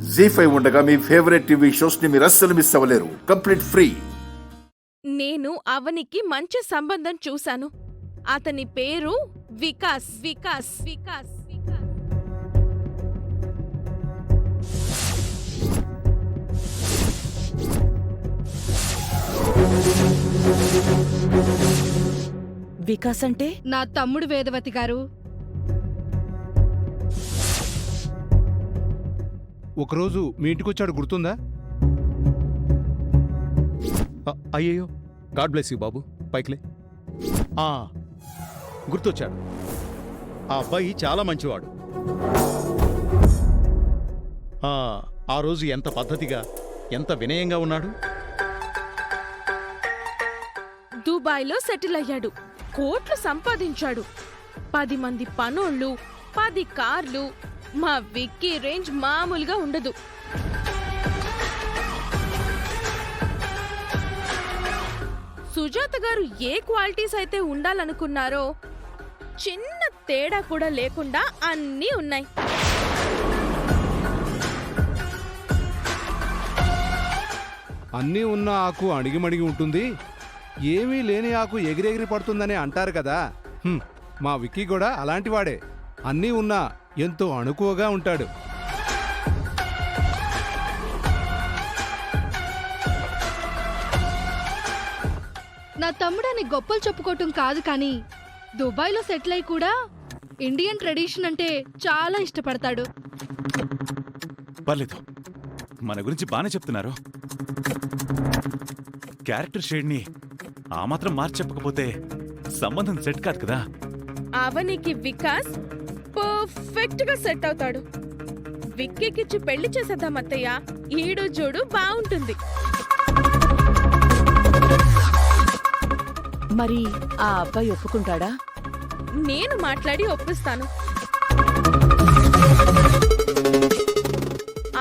జీ5 ఉండగా మీ favourite TV shows ని మీరు అస్సలు మిస్ అవ్వలేరు. Complete free. నేను అవనికి మంచి సంబంధం చూశాను. అతని పేరు వికాస్. వికాస్ వికాస్ వికాస్ వికాస్ అంటే నా తమ్ముడు వేదవతి గారు. ఒకరోజు మీ ఇంటికొచ్చాడు గుర్తుందా? అయ్యయ్యో, గాడ్ బ్లెస్ యూ బాబు, పైకిలే. గుర్తొచ్చాడు. ఆ అబ్బాయి చాలా మంచివాడు. ఆ రోజు ఎంత పద్ధతిగా, ఎంత వినయంగా ఉన్నాడు. దుబాయ్లో సెటిల్ అయ్యాడు. కోట్లు సంపాదించాడు. 10 మంది పనోళ్ళు, 10 కార్లు. మా విక్కీ రేంజ్ మామూలుగా ఉండదు. సుజాత గారు ఏ క్వాలిటీస్ అయితే ఉండాలనుకున్నారో చిన్న తేడా కూడా లేకుండా అన్నీ ఉన్నాయి. అన్నీ ఉన్న ఆకు అణిగిమణిగి ఉంటుంది, ఏమీ లేని ఆకు ఎగిరెగిరి పడుతుందని అంటారు కదా. మా విక్కీ కూడా అలాంటివాడే. అన్నీ ఉన్నా ఎంతో అణుకువగా ఉంటాడు. నా తమ్ముడని గొప్పలు చెప్పుకోవటం కాదు, కానీ దుబాయ్లో సెటిల్ అయి కూడా ఇండియన్ ట్రెడిషన్ అంటే చాలా ఇష్టపడతాడు. పర్లేదు, మన గురించి బానే చెప్తున్నారు. క్యారెక్టర్ షేడ్ని ఆ మాత్రం మార్చి చెప్పకపోతే సంబంధం సెట్ కాదు కదా. అవనికి వికాస్ పర్ఫెక్ట్ గా సెట్ అవుతాడు. విక్కీకిచ్చి పెళ్లి చేసేద్దాం అత్తయ్య. ఈడు జోడు బాగుంటుంది. మరి ఆ అబ్బాయి ఒప్పుకుంటాడా? నేను మాట్లాడి ఒప్పిస్తాను.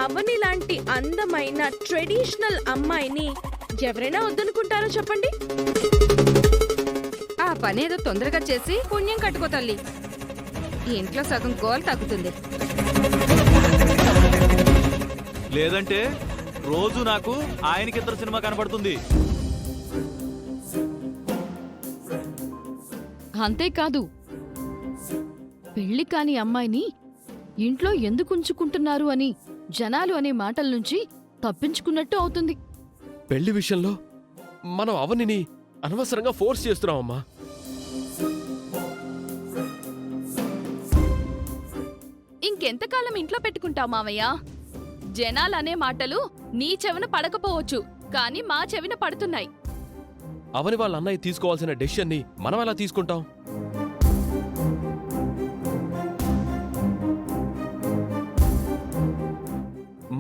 అవని లాంటి అందమైన ట్రెడిషనల్ అమ్మాయిని ఎవరైనా వద్దనుకుంటారో చెప్పండి. ఆ పనేదో తొందరగా చేసి పుణ్యం కట్టుకో తల్లి. ఈ ఇంట్లో సగం గోల్ తగ్గుతుంది. లేదంటే రోజు నాకు ఆయనకిద్దరు సినిమా కనబడుతుంది. అంతేకాదు, పెళ్లి కాని అమ్మాయిని ఇంట్లో ఎందుకు ఉంచుకుంటున్నారు అని జనాలు అనే మాటల నుంచి తప్పించుకున్నట్టు అవుతుంది. పెళ్లి విషయంలో మనం అవనిని అనవసరంగా ఫోర్స్ చేస్తున్నామమ్మా. ఇంకెంతకాలం ఇంట్లో పెట్టుకుంటావు మావయ్య? జనాలనే మాటలు నీ చెవిన పడకపోవచ్చు, కానీ మా చెవిన పడుతున్నాయి. అవని వాళ్ళ అన్నయ్య తీసుకోవాల్సిన డెసిషన్ ని మనం ఎలా తీసుకుంటాం?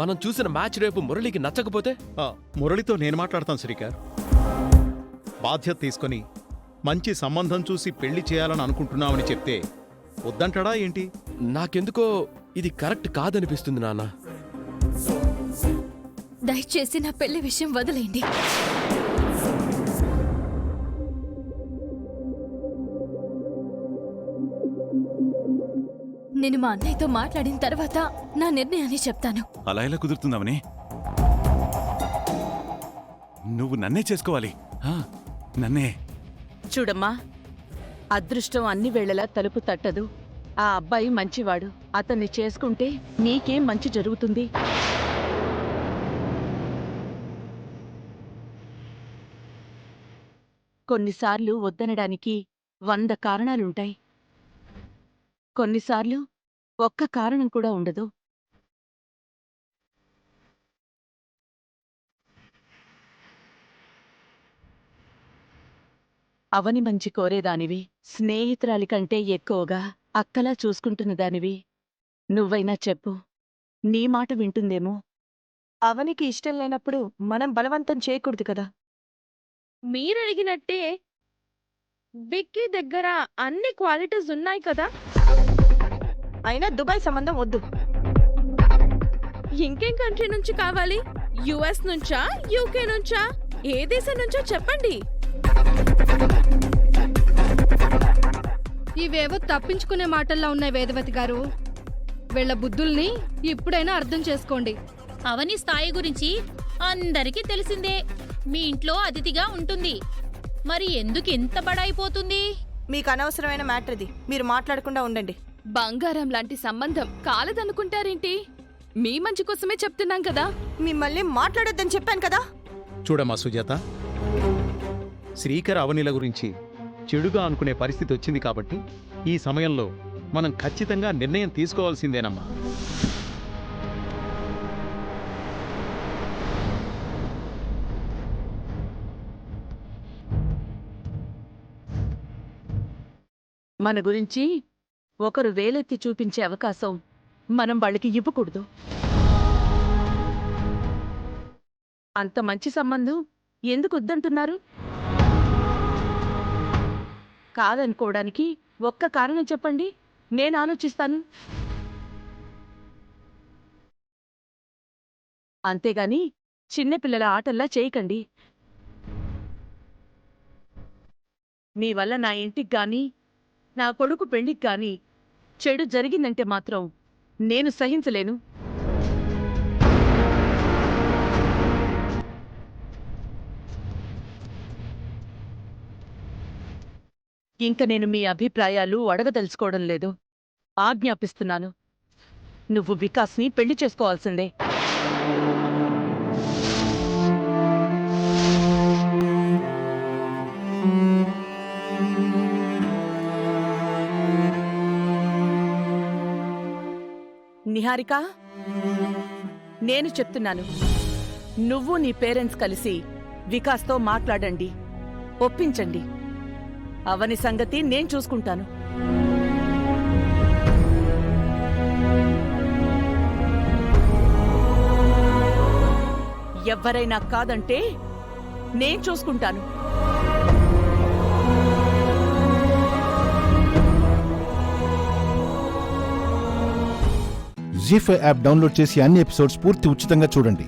మనం చూసిన మ్యాచ్ రేపు మురళికి నచ్చకపోతే? మురళితో నేను మాట్లాడతాను శ్రీకర్. బాధ్యత తీసుకొని మంచి సంబంధం చూసి పెళ్లి చేయాలని అనుకుంటున్నామని చెప్తే వద్దంటాడా ఏంటి? నాకెందుకో ఇది కరెక్ట్ కాదనిపిస్తుంది నాన్న. దయచేసి నా పెళ్లి విషయం వదిలేయండి. నేను మా అన్నయ్యతో మాట్లాడిన తర్వాత నా నిర్ణయాన్ని చెప్తాను. అలా ఎలా కుదురుతుందామని? నువ్వు నన్నే చేసుకోవాలి. నన్నే. చూడమ్మా, అదృష్టం అన్ని వేళలా తలుపు తట్టదు. ఆ అబ్బాయి మంచివాడు. అతన్ని చేసుకుంటే నీకేం మంచి జరుగుతుంది? కొన్నిసార్లు వద్దనడానికి 100 కారణాలుంటాయి. కొన్నిసార్లు ఒక్క కారణం కూడా ఉండదు. అవని మంచి కోరేదానివి, స్నేహితురాలి కంటే ఎక్కువగా అక్కలా చూసుకుంటున్న దానివి. నువ్వైనా చెప్పు, నీ మాట వింటుందేమో. అవనికి ఇష్టం లేనప్పుడు మనం బలవంతం చేయకూడదు కదా. మీరడిగినట్టే విక్కీ దగ్గర అన్ని క్వాలిటీస్ ఉన్నాయి కదా. అయినా దుబాయ్ సంబంధం వద్దు. ఇంకేం కంట్రీ నుంచి కావాలి? యుఎస్ నుంచా, యూకే నుంచా, ఏ దేశం నుంచో చెప్పండి. ఇవేవో తప్పించుకునే మాటల్లా ఉన్నాయి వేదవతి గారు. వీళ్ళ బుద్ధుల్ని ఇప్పుడైనా అర్థం చేసుకోండి. అవని స్థాయి గురించి అందరికీ తెలిసిందే. మీ ఇంట్లో అతిథిగా ఉంటుంది, మరి ఎందుకు ఇంత బడాయిపోతుంది? మీకు అనవసరమైన మ్యాటర్ ఇది, మీరు మాట్లాడకుండా ఉండండి. బంగారం లాంటి సంబంధం కాలదనుకుంటారేంటి? మీ మంచి కోసమే చెప్తున్నాం కదా. మిమ్మల్ని మాట్లాడొద్దని చెప్పాను కదా. చూడమ్మా సుజాత, శ్రీకర్ అవనిల గురించి చెడుగా అనుకునే పరిస్థితి వచ్చింది కాబట్టి ఈ సమయంలో మనం ఖచ్చితంగా నిర్ణయం తీసుకోవాల్సిందేనమ్మా. మన గురించి ఒకరు వేలెత్తి చూపించే అవకాశం మనం వాళ్ళకి ఇవ్వకూడదు. అంత మంచి సంబంధం ఎందుకు వద్దంటున్నారు? కాదనుకోవడానికి ఒక్క కారణం చెప్పండి, నేను ఆలోచిస్తాను. అంతేగాని చిన్నపిల్లల ఆటల్లా చేయకండి. మీ వల్ల నా ఇంటికి గాని నా కొడుకు పెళ్లికి గాని చెడు జరిగిందంటే మాత్రం నేను సహించలేను. ఇంక నేను మీ అభిప్రాయాలు అడగదలుచుకోవడం లేదు. ఆజ్ఞాపిస్తున్నాను, నువ్వు వికాస్ని పెళ్లి చేసుకోవాల్సిందే. నిహారిక, నేను చెప్తున్నాను, నువ్వు నీ పేరెంట్స్ కలిసి వికాస్తో మాట్లాడండి, ఒప్పించండి. అవని సంగతి నేను చూసుకుంటాను. ఎవ్వరైనా కాదంటే నేను చూసుకుంటాను. జీ5 యాప్ డౌన్లోడ్ చేసి అన్ని ఎపిసోడ్స్ పూర్తి ఉచితంగా చూడండి.